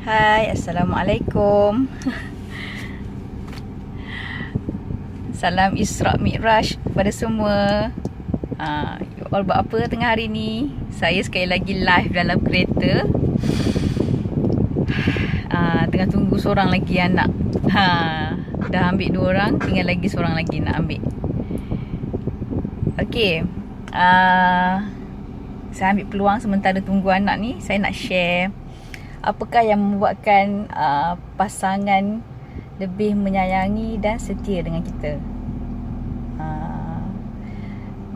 Hai, Assalamualaikum. Salam Isra Mi'raj kepada semua. You all buat apa tengah hari ni? Saya sekali lagi live dalam kereta. Tengah tunggu seorang lagi anak. Dah ambil 2 orang, tinggal lagi seorang lagi nak ambil. Okey. Saya ambil peluang sementara tunggu anak ni, saya nak share apakah yang membuatkan pasangan lebih menyayangi dan setia dengan kita.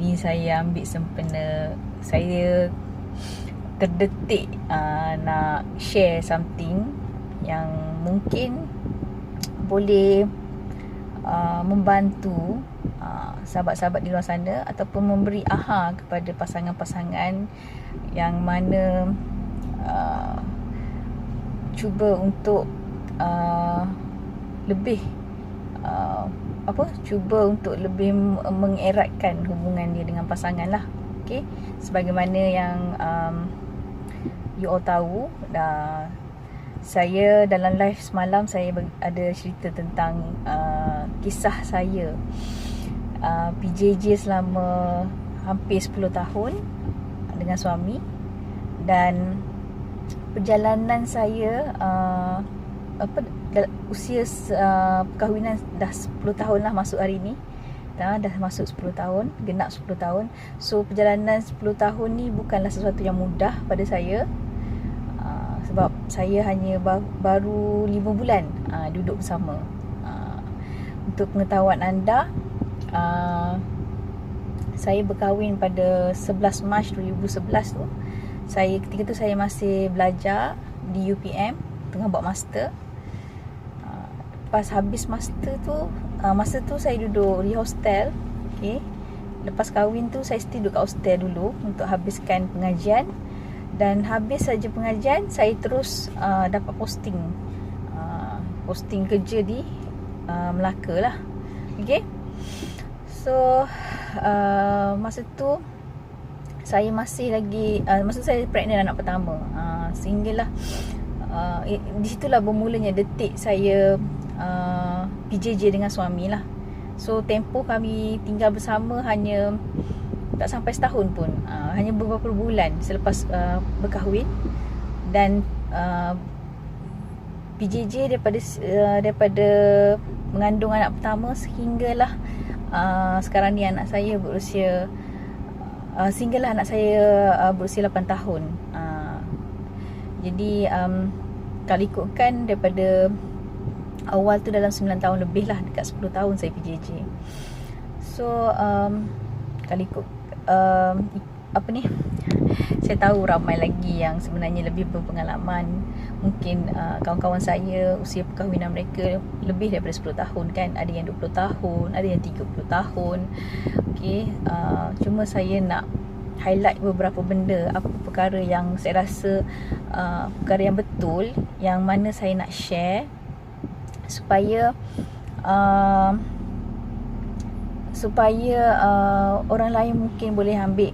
Ni saya ambil sempena saya terdetik nak share something yang mungkin boleh membantu sahabat-sahabat di luar sana ataupun memberi aha kepada pasangan-pasangan yang mana cuba untuk lebih cuba untuk lebih mengeratkan hubungan dia dengan pasangan lah. Okay? Sebagaimana yang you all tahu, saya dalam live semalam saya ada cerita tentang kisah saya PJJ selama hampir 10 tahun dengan suami, dan perjalanan saya usia perkahwinan dah 10 tahun lah masuk hari ni. Dah masuk 10 tahun, genap 10 tahun. So perjalanan 10 tahun ni bukanlah sesuatu yang mudah pada saya, sebab saya hanya baru 5 bulan duduk bersama. Untuk pengetahuan anda, saya berkahwin pada 11 Mac 2011 tu. Ketika tu saya masih belajar di UPM, tengah buat master. Lepas habis master tu, masa tu saya duduk di hostel. Okay. Lepas kahwin tu saya still duduk kat hostel dulu untuk habiskan pengajian. Dan habis saja pengajian, saya terus dapat posting kerja di Melaka lah. Okay. So masa tu saya masih lagi masa saya pregnant anak pertama, sehinggalah di situlah bermulanya detik saya PJJ dengan suami lah. So tempoh kami tinggal bersama hanya tak sampai setahun pun, hanya beberapa bulan selepas berkahwin. Dan PJJ daripada mengandung anak pertama sehinggalah sekarang ni anak saya berusia sehinggalah anak saya berusia 8 tahun. Jadi kalau ikutkan daripada awal tu dalam 9 tahun lebih lah, dekat 10 tahun saya PJJ. So kalau ikut saya tahu ramai lagi yang sebenarnya lebih berpengalaman. Mungkin kawan-kawan saya usia perkahwinan mereka lebih daripada 10 tahun kan. Ada yang 20 tahun, ada yang 30 tahun. Okay, cuma saya nak highlight beberapa benda, apa perkara yang saya rasa perkara yang betul, yang mana saya nak share supaya orang lain mungkin boleh ambil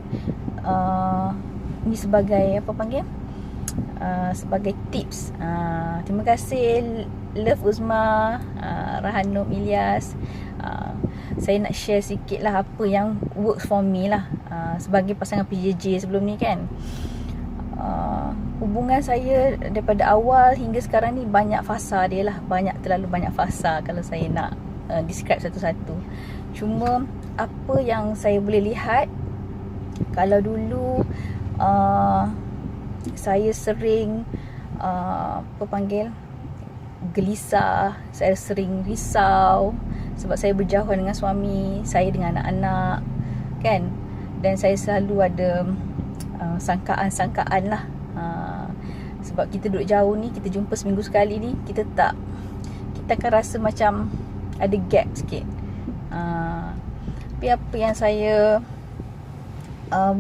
ni sebagai sebagai tips. Terima kasih Love Uzma, Rahanum Ilyas. Saya nak share sikit lah apa yang works for me lah, sebagai pasangan PJJ sebelum ni kan. Hubungan saya daripada awal hingga sekarang ni banyak fasa dia lah, terlalu banyak fasa kalau saya nak describe satu-satu. Cuma apa yang saya boleh lihat, kalau dulu saya sering gelisah, saya sering risau sebab saya berjauhan dengan suami, saya dengan anak-anak kan. Dan saya selalu ada sangkaan-sangkaan lah, sebab kita duduk jauh ni, kita jumpa seminggu sekali ni, kita akan rasa macam ada gap sikit. Tapi apa yang saya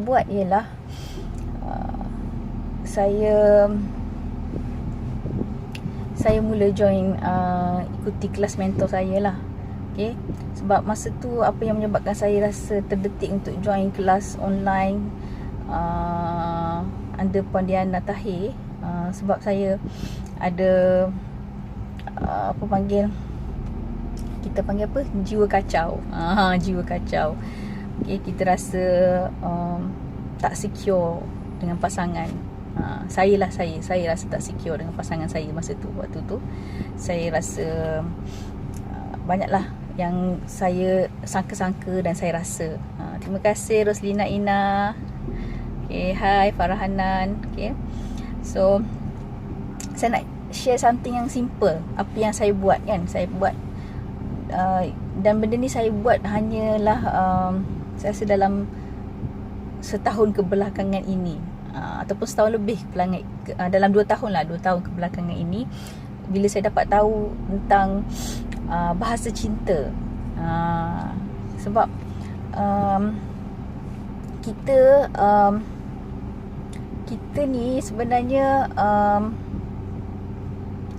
buat ialah saya mula join ikuti kelas mentor saya lah. Okay. Sebab masa tu apa yang menyebabkan saya rasa terdetik untuk join kelas online under Puan Diana Tahir Sebab saya ada apa panggil, kita panggil apa, jiwa kacau. Jiwa kacau. Okay, kita rasa tak secure dengan pasangan. Saya rasa tak secure dengan pasangan saya masa tu. Waktu tu saya rasa banyaklah yang saya sangka-sangka dan saya rasa. Terima kasih Roslina Ina. Okay, hai Farhanan. Okay, so saya nak share something yang simple. Apa yang saya buat kan, saya buat dan benda ni saya buat hanyalah saya rasa dalam setahun kebelakangan ini, ataupun setahun lebih dalam 2 tahun lah, 2 tahun kebelakangan ini, bila saya dapat tahu tentang bahasa cinta. Sebab kita ni sebenarnya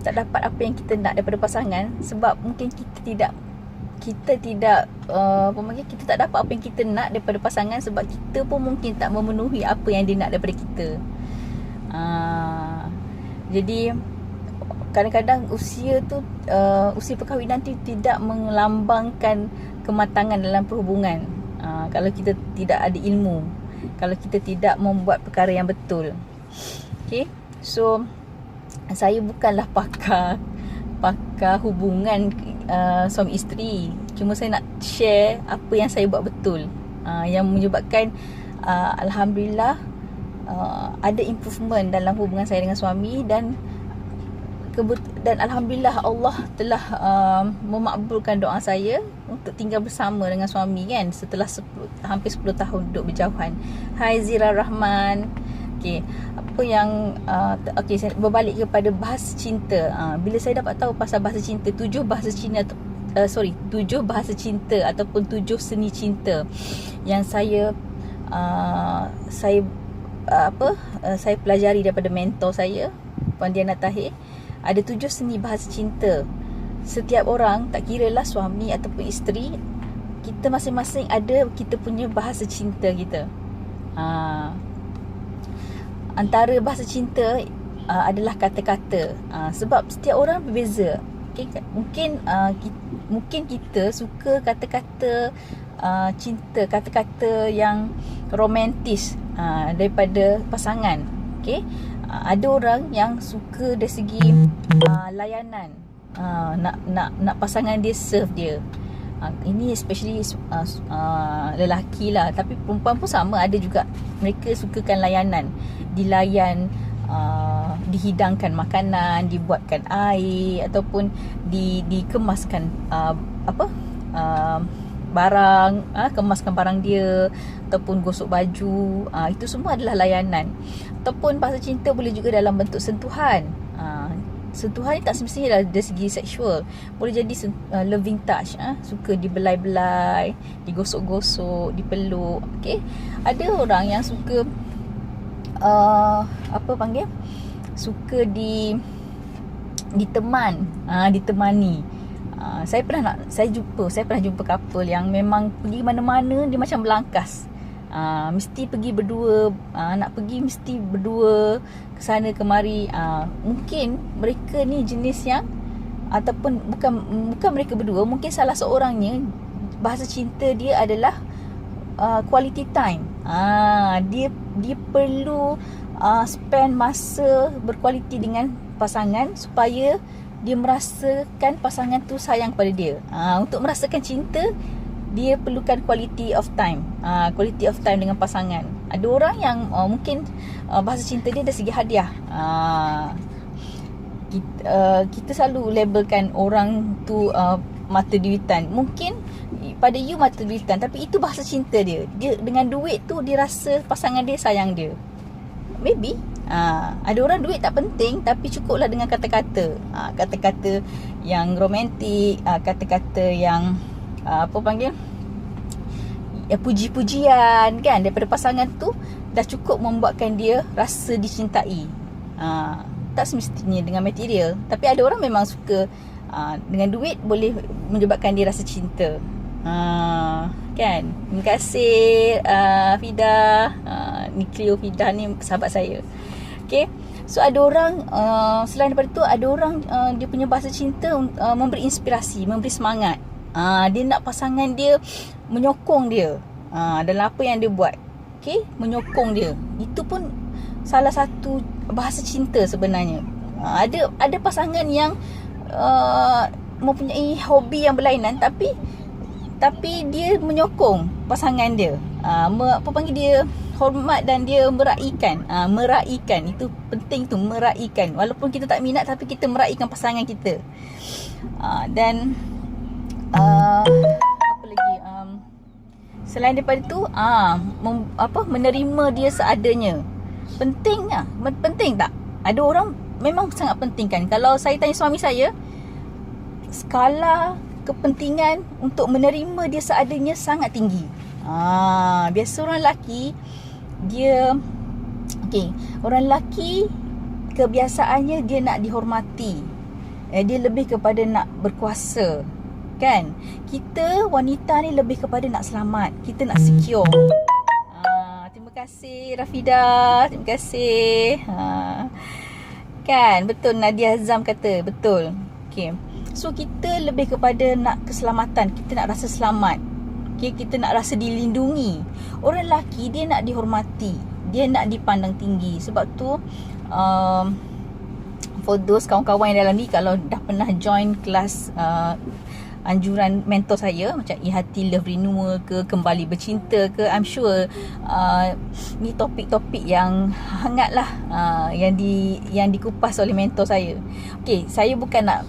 tak dapat apa yang kita nak daripada pasangan, sebab mungkin kita tak dapat apa yang kita nak daripada pasangan, sebab kita pun mungkin tak memenuhi apa yang dia nak daripada kita. Jadi kadang-kadang usia perkahwinan tu tidak melambangkan kematangan dalam perhubungan. Kalau kita tidak ada ilmu, kalau kita tidak membuat perkara yang betul. Okay, so saya bukanlah pakar hubungan suami isteri. Cuma saya nak share apa yang saya buat betul, yang menyebabkan alhamdulillah ada improvement dalam hubungan saya dengan suami, dan alhamdulillah Allah telah memakbulkan doa saya untuk tinggal bersama dengan suami kan, setelah hampir 10 tahun duduk berjauhan. Hai Zira Rahman. Okay, apa yang saya berbalik kepada bahasa cinta. Bila saya dapat tahu pasal bahasa cinta, 7 bahasa cinta ataupun 7 seni cinta yang saya pelajari daripada mentor saya, Puan Diana Tahir. Ada 7 seni bahasa cinta. Setiap orang, tak kiralah suami ataupun isteri, kita masing-masing ada kita punya bahasa cinta kita. Antara bahasa cinta adalah kata-kata. Sebab setiap orang berbeza. Okay? Mungkin kita suka kata-kata cinta, kata-kata yang romantis daripada pasangan. Okay? Ada orang yang suka dari segi layanan, nak pasangan dia serve dia. Ini especially lelaki lah, tapi perempuan pun sama, ada juga mereka sukakan layanan, dilayan, dihidangkan makanan, dibuatkan air, ataupun dikemaskan barang, kemaskan barang dia, ataupun gosok baju. Itu semua adalah layanan. Ataupun bahasa cinta boleh juga dalam bentuk sentuhan. Sentuhan ni tak semestinya dari segi seksual, boleh jadi loving touch. Suka dibelai-belai, digosok-gosok, dipeluk. Okay? Ada orang yang suka suka ditemani. Saya pernah jumpa couple yang memang pergi mana-mana dia macam berlangkas. Mesti pergi berdua, nak pergi mesti berdua, ke sana kemari. Mungkin mereka ni jenis yang, ataupun bukan mereka berdua, mungkin salah seorangnya bahasa cinta dia adalah quality time. Dia perlu spend masa berkualiti dengan pasangan supaya dia merasakan pasangan tu sayang kepada dia. Untuk merasakan cinta, dia perlukan quality of time. Quality of time dengan pasangan. Ada orang yang mungkin bahasa cinta dia dari segi hadiah. Kita selalu labelkan orang tu mata duitan. Mungkin pada you mata duitan, tapi itu bahasa cinta dia. Dia dengan duit tu dia rasa pasangan dia sayang dia. Maybe ada orang duit tak penting, tapi cukuplah dengan kata-kata. Kata-kata yang romantik, kata-kata yang puji-pujian kan daripada pasangan tu dah cukup membuatkan dia rasa dicintai. Tak semestinya dengan material, tapi ada orang memang suka dengan duit boleh menyebabkan dia rasa cinta. Kan? Terima kasih Fida. Ni Cleo Fida ni sahabat saya. Okay, So ada orang selain daripada tu, ada orang dia punya bahasa cinta memberi inspirasi, memberi semangat. Dia nak pasangan dia menyokong dia dalam apa yang dia buat. Okay, menyokong dia. Itu pun salah satu bahasa cinta sebenarnya. Ada pasangan yang mempunyai hobi yang berlainan, tapi dia menyokong pasangan dia. Apa panggil dia, hormat dan dia meraikan. Meraikan itu penting tu, meraikan. Walaupun kita tak minat, tapi kita meraikan pasangan kita. Dan apa lagi? Selain daripada tu, menerima dia seadanya. Penting lah. Penting tak? Ada orang memang sangat penting kan. Kalau saya tanya suami saya, skala kepentingan untuk menerima dia seadanya sangat tinggi. Biasa orang lelaki dia orang lelaki kebiasaannya dia nak dihormati. Dia lebih kepada nak berkuasa, kan? Kita wanita ni lebih kepada nak selamat, kita nak secure. Terima kasih Rafida, terima kasih. Kan, betul Nadia Azam kata, betul. Okay. So kita lebih kepada nak keselamatan, kita nak rasa selamat. Okay, kita nak rasa dilindungi. Orang lelaki dia nak dihormati, dia nak dipandang tinggi. Sebab tu for those kawan-kawan yang dalam ni, kalau dah pernah join kelas anjuran mentor saya macam Ihati Love Renewal ke, Kembali Bercinta ke, I'm sure ni topik-topik yang hangat lah, yang dikupas oleh mentor saya. Okay, saya bukan nak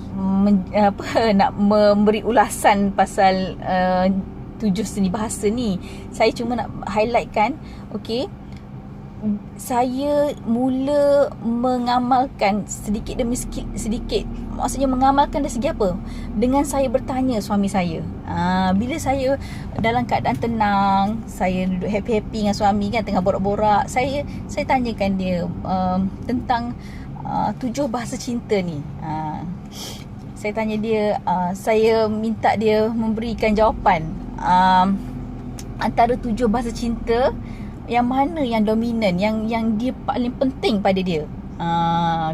nak memberi ulasan pasal 7 seni bahasa ni. Saya cuma nak highlightkan, okay, saya mula mengamalkan sedikit demi sedikit. Maksudnya mengamalkan dari segi apa? Dengan saya bertanya suami saya. Bila saya dalam keadaan tenang, saya duduk happy-happy dengan suami kan, tengah borak-borak, saya tanyakan dia tentang 7 bahasa cinta ni. Saya tanya dia, saya minta dia memberikan jawapan antara 7 bahasa cinta, yang mana yang dominan, yang dia paling penting pada dia.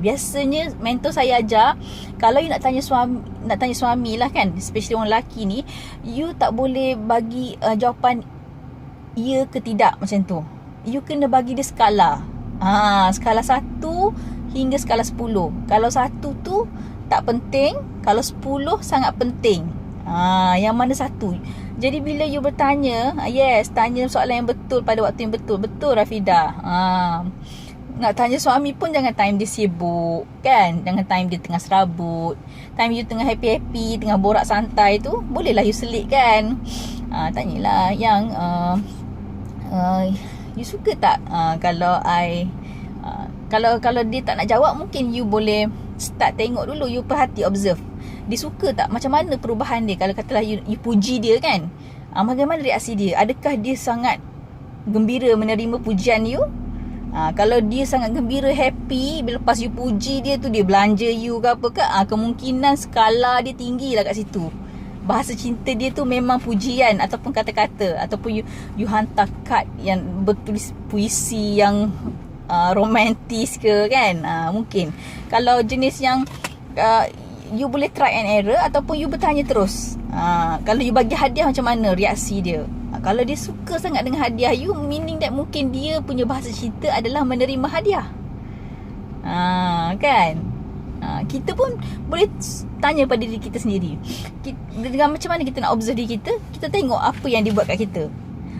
Biasanya mentor saya ajar, kalau you nak tanya suami lah kan, especially orang lelaki ni, you tak boleh bagi jawapan ya ke tidak macam tu. You kena bagi dia skala. Skala 1 hingga skala 10. Kalau 1 tu tak penting, kalau 10 sangat penting. Yang mana 1? Jadi bila you bertanya, tanya soalan yang betul pada waktu yang betul. Betul Rafida. Nak tanya suami pun jangan time dia sibuk, kan? Jangan time dia tengah serabut. Time you tengah happy-happy, tengah borak santai tu, bolehlah you selit kan? Tanyalah yang you suka tak kalau kalau dia tak nak jawab, mungkin you boleh start tengok dulu, you perhati, observe. Dia suka tak? Macam mana perubahan dia? Kalau katalah you puji dia kan, bagaimana reaksi dia? Adakah dia sangat gembira menerima pujian you? Kalau dia sangat gembira, happy, bila lepas you puji dia tu, dia belanja you ke apa ke, kemungkinan skala dia tinggi lah kat situ. Bahasa cinta dia tu memang pujian ataupun kata-kata, ataupun you hantar kad yang bertulis puisi yang romantis ke kan. Mungkin kalau jenis yang you boleh try and error, ataupun you bertanya terus. Kalau you bagi hadiah, macam mana reaksi dia? Kalau dia suka sangat dengan hadiah you, meaning that mungkin dia punya bahasa cinta adalah menerima hadiah. Kan? Kita pun boleh tanya pada diri kita sendiri. Dengan macam mana kita nak observe diri kita, kita tengok apa yang dia buat kat kita.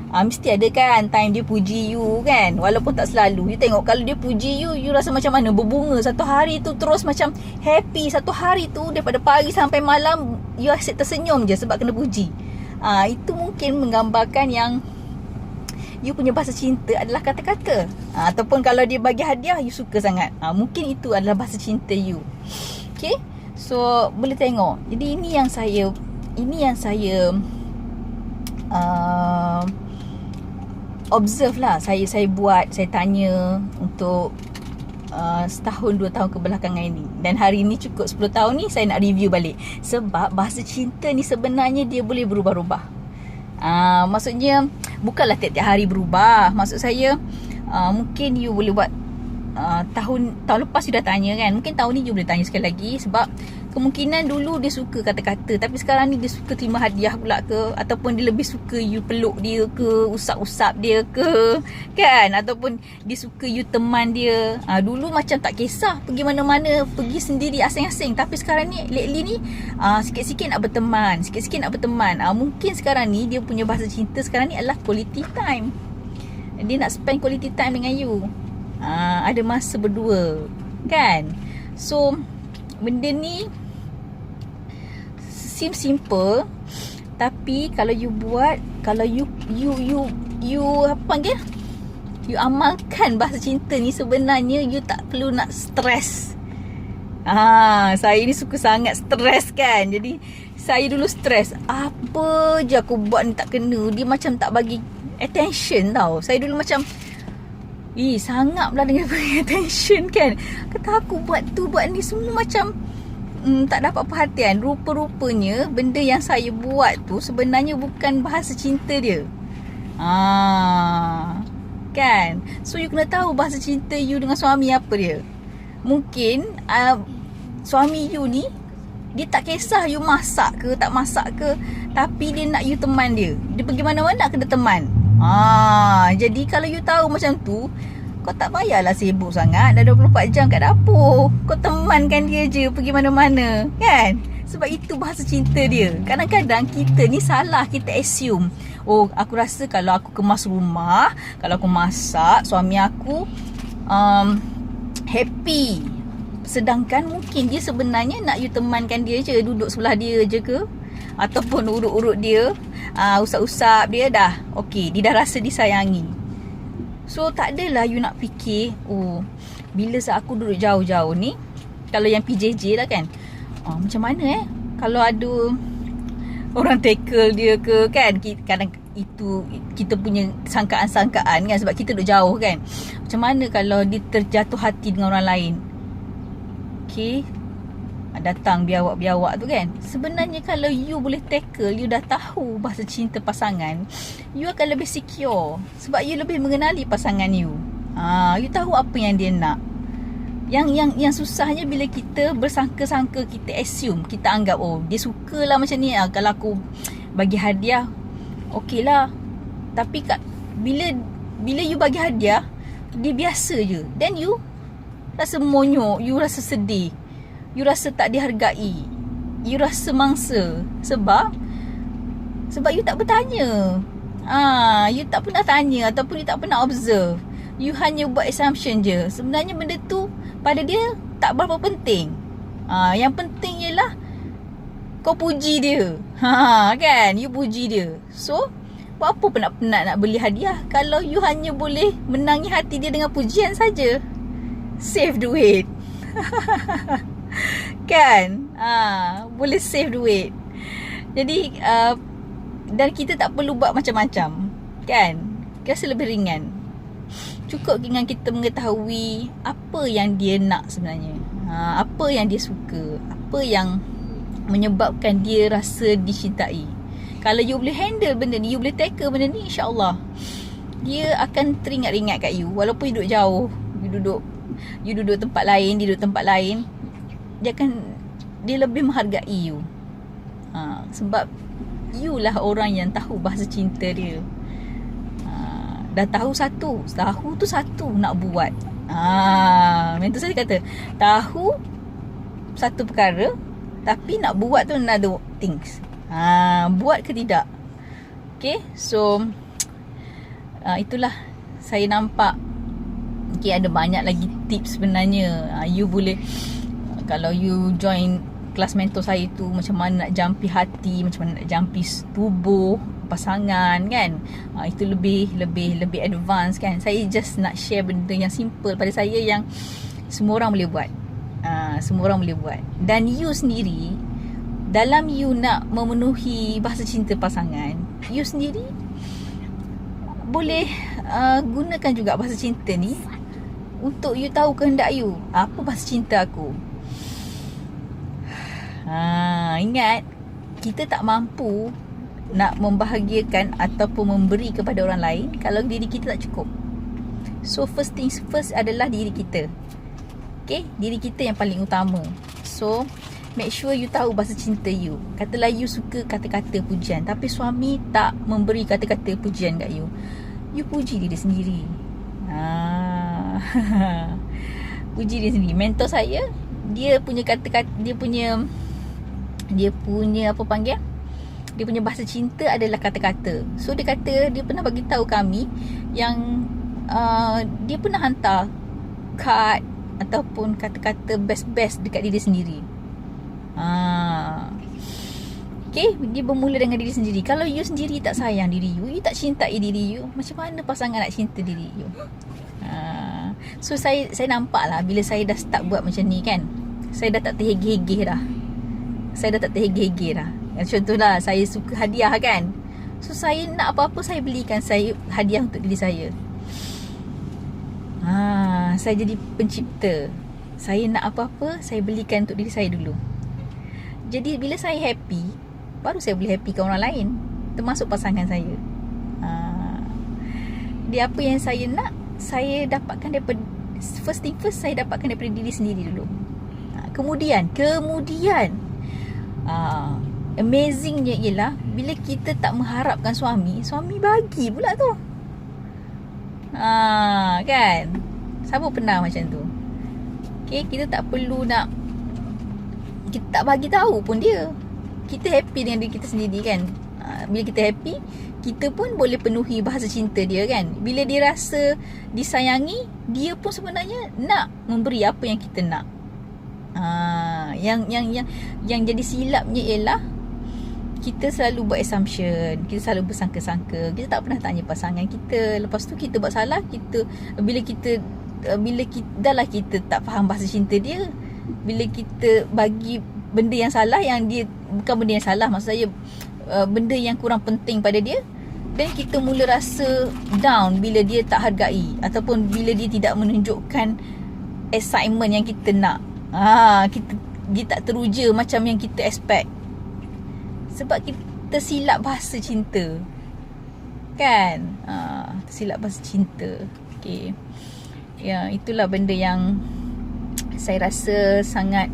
Mesti ada kan time dia puji you kan, walaupun tak selalu. You tengok kalau dia puji you, you rasa macam mana? Berbunga satu hari tu, terus macam happy satu hari tu, daripada pagi sampai malam you asyik tersenyum je sebab kena puji. Itu mungkin menggambarkan yang you punya bahasa cinta adalah kata-kata. Ataupun kalau dia bagi hadiah, you suka sangat. Mungkin itu adalah bahasa cinta you. Okay, so boleh tengok. Jadi ini yang saya observe lah. Saya buat, saya tanya untuk setahun 2 tahun kebelakangan ini. Dan hari ni cukup 10 tahun ni saya nak review balik. Sebab bahasa cinta ni sebenarnya dia boleh berubah-ubah. Maksudnya bukanlah tiap-tiap hari berubah. Maksud saya mungkin you boleh buat tahun lepas you dah tanya kan, mungkin tahun ni you boleh tanya sekali lagi. Sebab kemungkinan dulu dia suka kata-kata, tapi sekarang ni dia suka terima hadiah pula ke, ataupun dia lebih suka you peluk dia ke, usap-usap dia ke, kan, ataupun dia suka you teman dia. Dulu macam tak kisah, pergi mana-mana, pergi sendiri asing-asing. Tapi sekarang ni, lately ni, sikit-sikit nak berteman, mungkin sekarang ni dia punya bahasa cinta sekarang ni adalah quality time. Dia nak spend quality time dengan you. Ada masa berdua, kan. So benda ni seem simple, tapi kalau you buat, kalau you apa panggil, you amalkan bahasa cinta ni, sebenarnya you tak perlu nak stres. Saya ni suka sangat stres kan. Jadi saya dulu stres, apa je aku buat ni tak kena, dia macam tak bagi attention tau. Saya dulu macam sangat pula dengan bagi attention kan. Kata aku buat tu buat ni semua macam tak dapat perhatian. Rupa-rupanya benda yang saya buat tu sebenarnya bukan bahasa cinta dia. Kan. So you kena tahu bahasa cinta you dengan suami apa dia. Mungkin suami you ni, dia tak kisah you masak ke tak masak ke, tapi dia nak you teman dia. Dia pergi mana-mana kena teman. Jadi kalau you tahu macam tu, kau tak payahlah sibuk sangat dah 24 jam kat dapur. Kau temankan dia je pergi mana-mana, kan? Sebab itu bahasa cinta dia. Kadang-kadang kita ni salah, kita assume, oh aku rasa kalau aku kemas rumah, kalau aku masak, suami aku happy. Sedangkan mungkin dia sebenarnya nak you temankan dia je, duduk sebelah dia je ke, ataupun urut-urut dia, usap-usap dia, dah okey, dia dah rasa disayangi. So tak adalah you nak fikir, oh bila saat aku duduk jauh-jauh ni, kalau yang PJJ lah kan, macam mana kalau ada orang tackle dia ke, kan. Kadang itu kita punya sangkaan-sangkaan kan, sebab kita duduk jauh kan. Macam mana kalau dia terjatuh hati dengan orang lain, okay, datang biawak-biawak tu kan. Sebenarnya kalau you boleh tackle, you dah tahu bahasa cinta pasangan, you akan lebih secure. Sebab you lebih mengenali pasangan you. You tahu apa yang dia nak. Yang susahnya bila kita bersangka-sangka, kita assume, kita anggap, oh dia sukalah macam ni, kalau aku bagi hadiah, okey lah. Tapi bila you bagi hadiah, dia biasa je, then you rasa monyok, you rasa sedih, you rasa tak dihargai, you rasa mangsa. Sebab you tak bertanya. You tak pernah tanya, ataupun you tak pernah observe. You hanya buat assumption je. Sebenarnya benda tu pada dia tak berapa penting. Yang penting ialah kau puji dia. Kan, you puji dia. So buat apa penat-penat nak beli hadiah kalau you hanya boleh menangi hati dia dengan pujian saja. Save duit. Kan, boleh save duit. Jadi dan kita tak perlu buat macam-macam, kan. Rasa lebih ringan. Cukup dengan kita mengetahui apa yang dia nak sebenarnya, apa yang dia suka, apa yang menyebabkan dia rasa dicintai. Kalau you boleh handle benda ni, you boleh tackle benda ni, insyaAllah dia akan teringat-ingat kat you. Walaupun you duduk jauh, you duduk tempat lain, dia duduk tempat lain, dia lebih menghargai you. Sebab you lah orang yang tahu bahasa cinta dia. Dah tahu satu nak buat. Macam tu saya kata, tahu satu perkara, tapi nak buat tu another things. Buat ke tidak. Okay, so itulah saya nampak. Okay, ada banyak lagi tips sebenarnya. You boleh, kalau you join kelas mentor saya tu, macam mana nak jampi hati, macam mana nak jampi tubuh pasangan, kan. Itu lebih advance, kan. Saya just nak share benda yang simple pada saya, yang semua orang boleh buat. Semua orang boleh buat. Dan you sendiri, dalam you nak memenuhi bahasa cinta pasangan, you sendiri boleh gunakan juga bahasa cinta ni untuk you tahu kehendak you. Apa bahasa cinta aku? Ingat, kita tak mampu nak membahagiakan ataupun memberi kepada orang lain kalau diri kita tak cukup. So first things first adalah diri kita. Okay, diri kita yang paling utama. So make sure you tahu bahasa cinta you. Katalah you suka kata-kata pujian, tapi suami tak memberi kata-kata pujian kat you, you puji diri sendiri. Puji diri sendiri. Mentor saya, dia punya kata-kata, dia punya apa panggil, dia punya bahasa cinta adalah kata-kata. So dia kata, dia pernah bagi tahu kami yang dia pernah hantar kad ataupun kata-kata best-best dekat diri sendiri. Okay, dia bermula dengan diri sendiri. Kalau you sendiri tak sayang diri you, you tak cintai diri you, macam mana pasangan nak cinta diri you? So saya nampak lah, bila saya dah start buat macam ni kan, saya dah tak terhegeh-hegeh dah. Contohlah, saya suka hadiah kan. So saya nak apa-apa, saya belikan saya hadiah untuk diri saya. Saya jadi pencipta. Saya nak apa-apa, saya belikan untuk diri saya dulu. Jadi bila saya happy, baru saya boleh happy ke orang lain, termasuk pasangan saya. Dia apa yang saya nak, saya dapatkan daripada, first thing first, saya dapatkan daripada diri sendiri dulu. Kemudian amazingnya ialah bila kita tak mengharapkan suami bagi pula tu. Kan, siapa pernah macam tu? Okay, kita tak perlu nak, kita tak bagi tahu pun dia. Kita happy dengan diri kita sendiri kan. Bila kita happy, kita pun boleh penuhi bahasa cinta dia kan. Bila dia rasa disayangi, dia pun sebenarnya nak memberi apa yang kita nak. Yang jadi silapnya ialah kita selalu buat assumption, kita selalu bersangka-sangka, kita tak pernah tanya pasangan kita. Lepas tu kita buat salah, bila kita tak faham bahasa cinta dia, bila kita bagi benda yang salah, yang dia bukan benda yang salah, maksud saya benda yang kurang penting pada dia, dan kita mula rasa down bila dia tak hargai, ataupun bila dia tidak menunjukkan excitement yang kita nak. Dia tak teruja macam yang kita expect, sebab kita silap bahasa cinta kan. Tersilap bahasa cinta. Okay, ya, itulah benda yang saya rasa sangat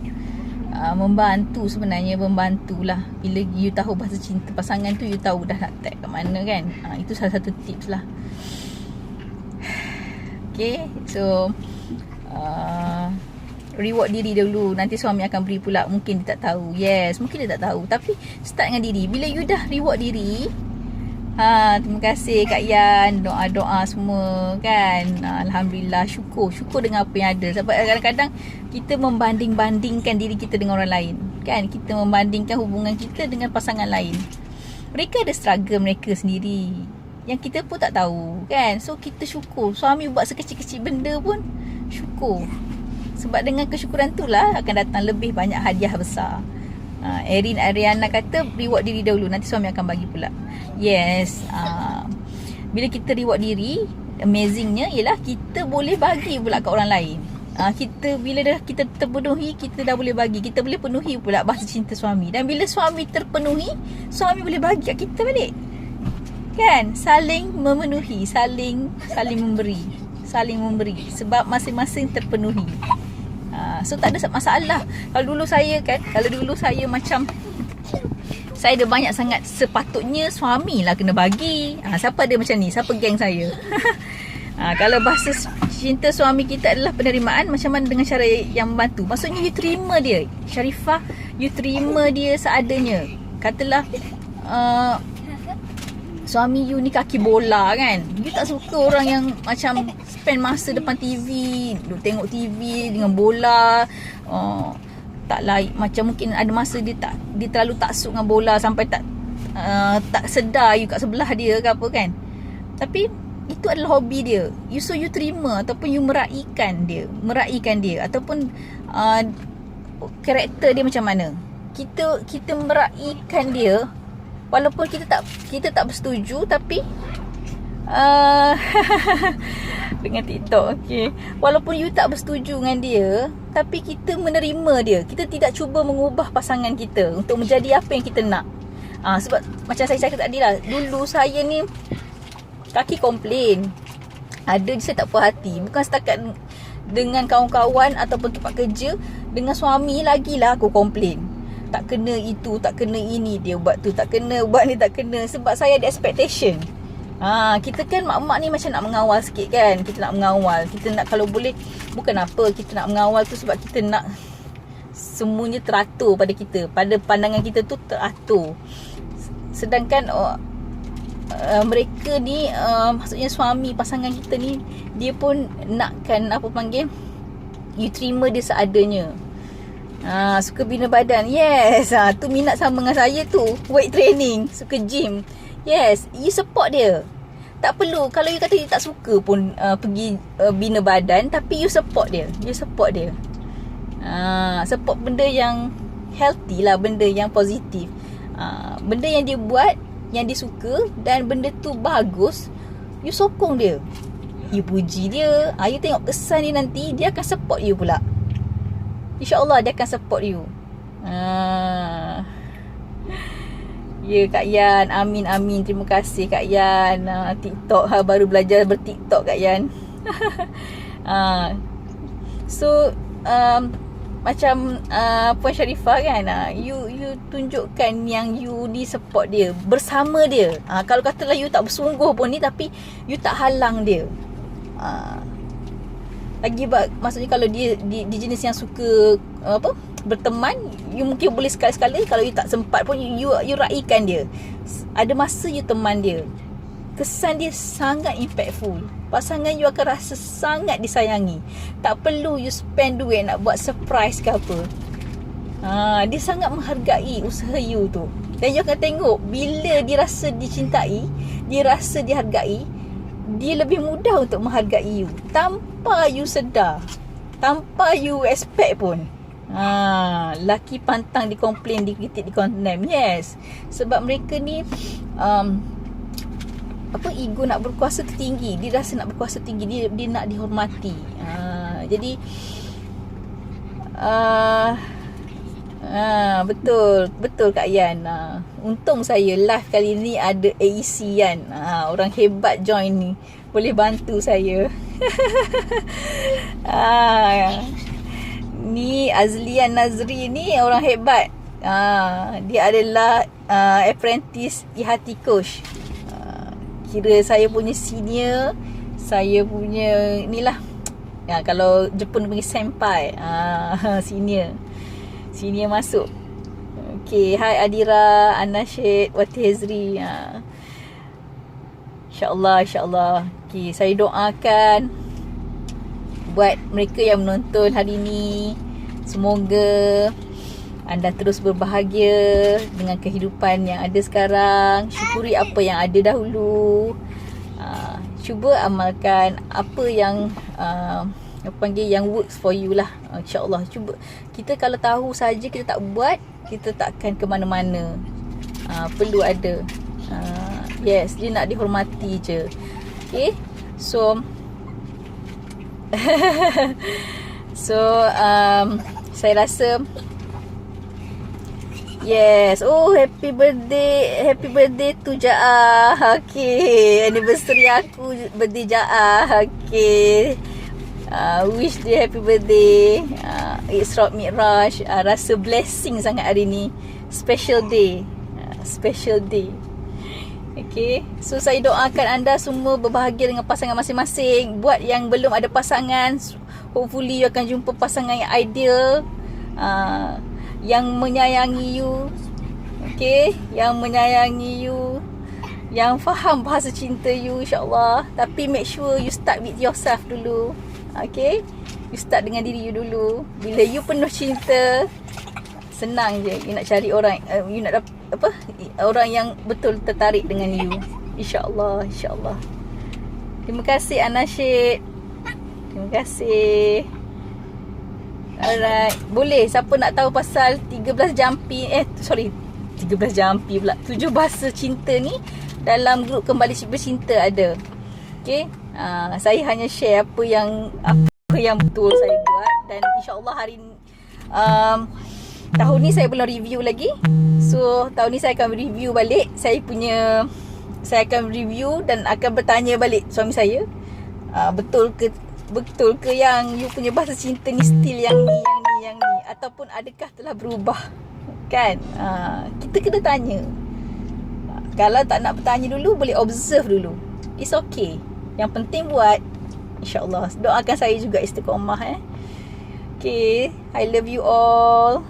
membantulah. Bila you tahu bahasa cinta pasangan tu, you tahu dah nak tag kat mana kan. Itu salah satu tips lah. Okay, so reward diri dulu, nanti suami akan beri pula. Mungkin dia tak tahu. Yes, mungkin dia tak tahu, tapi start dengan diri. Bila you dah reward diri, terima kasih Kak Yan, doa-doa semua kan. Alhamdulillah, syukur dengan apa yang ada. Sebab kadang-kadang kita membanding-bandingkan diri kita dengan orang lain kan. Kita membandingkan hubungan kita dengan pasangan lain. Mereka ada struggle mereka sendiri yang kita pun tak tahu kan. So kita syukur, suami buat sekecil-kecil benda pun syukur. Sebab dengan kesyukuran tu lah akan datang lebih banyak hadiah besar. Erin Ariana kata reward diri dahulu, nanti suami akan bagi pula. Yes. Bila kita reward diri, amazingnya ialah kita boleh bagi pula kat orang lain. Bila dah kita terpenuhi, kita dah boleh bagi. Kita boleh penuhi pula bahasa cinta suami. Dan bila suami terpenuhi, suami boleh bagi kat kita balik kan. Saling memenuhi, saling memberi sebab masing-masing terpenuhi. So tak ada masalah. Kalau dulu saya macam, saya ada banyak sangat, sepatutnya suami lah kena bagi. Siapa ada macam ni? Siapa geng saya? Kalau bahasa cinta suami kita adalah penerimaan, macam mana dengan cara yang membantu? Maksudnya you terima dia, Sharifah, you terima dia seadanya. Katalah suami you ni kaki bola kan, you tak suka orang yang macam spend masa depan TV, duk tengok TV dengan bola. Tak like, macam mungkin ada masa dia terlalu taksub dengan bola sampai tak sedar you kat sebelah dia ke apa kan. Tapi itu adalah hobi dia. You terima ataupun you meraihkan dia ataupun karakter dia macam mana. Kita meraihkan dia walaupun kita tak bersetuju, tapi dengan TikTok, okay, walaupun you tak bersetuju dengan dia, tapi kita menerima dia. Kita tidak cuba mengubah pasangan kita untuk menjadi apa yang kita nak. Sebab macam saya cakap tadi lah, dulu saya ni kaki komplain. Ada je saya tak puas hati. Bukan setakat dengan kawan-kawan ataupun tempat kerja, dengan suami lagilah aku komplain. Tak kena itu, tak kena ini, dia buat tu tak kena, buat ni tak kena. Sebab saya ada expectation. Kita kan mak-mak ni macam nak mengawal sikit kan. Kita nak mengawal. Kita nak, kalau boleh, bukan apa, kita nak mengawal tu sebab kita nak semuanya teratur pada kita. Pada pandangan kita tu teratur. Sedangkan mereka ni, maksudnya suami, pasangan kita ni, dia pun nakkan, apa panggil, you terima dia seadanya. Suka bina badan, yes, tu minat sama dengan saya tu. Weight training, suka gym, yes, you support dia. Tak perlu, kalau you kata you tak suka pun pergi bina badan, tapi you support dia. You support dia. Support benda yang healthy lah, benda yang positif. Benda yang dia buat, yang dia suka, dan benda tu bagus, you sokong dia, you puji dia. You tengok kesan dia nanti, dia akan support you pula. InsyaAllah dia akan support you. Ya Kak Yan, amin. Terima kasih Kak Yan. TikTok, baru belajar berTikTok Kak Yan. So macam Puan Sharifah kan, you tunjukkan yang you ni support dia, bersama dia. Kalau katalah you tak bersungguh pun ni, tapi you tak halang dia. Lagi maksudnya kalau dia jenis yang suka berteman, you mungkin boleh sekali-sekala. Kalau you tak sempat pun, you raikan dia. Ada masa you teman dia. Kesan dia sangat impactful. Pasangan you akan rasa sangat disayangi. Tak perlu you spend duit nak buat surprise ke apa. Dia sangat menghargai usaha you tu. Dan you akan tengok, bila dia rasa dicintai, dia rasa dihargai, dia lebih mudah untuk menghargai you, tanpa you sedar, tanpa you expect pun. Laki pantang dikomplain, dikritik, dikondem. Yes, sebab mereka ni ego nak berkuasa tinggi. Dia rasa nak berkuasa tinggi, dia nak dihormati. Jadi betul Kak Yan. Untung saya live kali ni ada AEC kan. Orang hebat join ni, boleh bantu saya. Ni Azlian Nazri ni orang hebat. Dia adalah apprentice IHT coach. Kira saya punya senior, saya punya inilah. Kalau Jepun panggil senpai. Senior masuk. Okay, hai Adira, Anashid, Wati Hezri. InsyaAllah. Okay, saya doakan buat mereka yang menonton hari ni, semoga anda terus berbahagia dengan kehidupan yang ada sekarang. Syukuri apa yang ada dahulu. Cuba amalkan apa yang yang works for you lah. InsyaAllah. Cuba. Kita kalau tahu saja kita tak buat, kita takkan ke mana-mana. Perlu ada. Yes, dia nak dihormati je. Okay. So saya rasa, yes. Oh, happy birthday to Jaah. Okay, anniversary aku, birthday Jaah. Okay, wish dia happy birthday. Isra Mi'raj. Rasa blessing sangat hari ni. Special day. Okay, so saya doakan anda semua berbahagia dengan pasangan masing-masing. Buat yang belum ada pasangan, hopefully you akan jumpa pasangan yang ideal, yang menyayangi you. Okay, yang menyayangi you, yang faham bahasa cinta you, insyaAllah. Tapi make sure you start with yourself dulu. Okay, you start dengan diri you dulu. Bila you penuh cinta, senang je you nak cari orang, you nak orang yang betul tertarik dengan you. InsyaAllah. Terima kasih Anashid. Terima kasih. Alright, boleh siapa nak tahu pasal 13 jampi 13 jampi pula, 7 bahasa cinta ni, dalam grup Kembali Bercinta ada. Okay, saya hanya share apa yang betul saya buat. Dan insyaAllah hari tahun ni saya belum review lagi. So tahun ni saya akan review balik. Saya akan review dan akan bertanya balik suami saya, betul ke yang you punya bahasa cinta ni still yang ni ataupun adakah telah berubah, kan? Kita kena tanya. Kalau tak nak bertanya dulu, boleh observe dulu. It's okay. Yang penting buat, InsyaAllah. Doakan saya juga istiqomah. Okay, I love you all.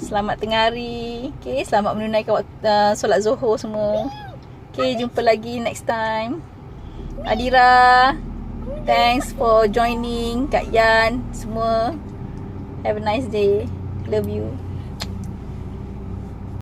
Selamat tengah hari. Okay, selamat menunaikan waktu solat Zuhur semua. Okay, jumpa lagi next time. Adira, thanks for joining. Kak Yan, semua. Have a nice day. Love you.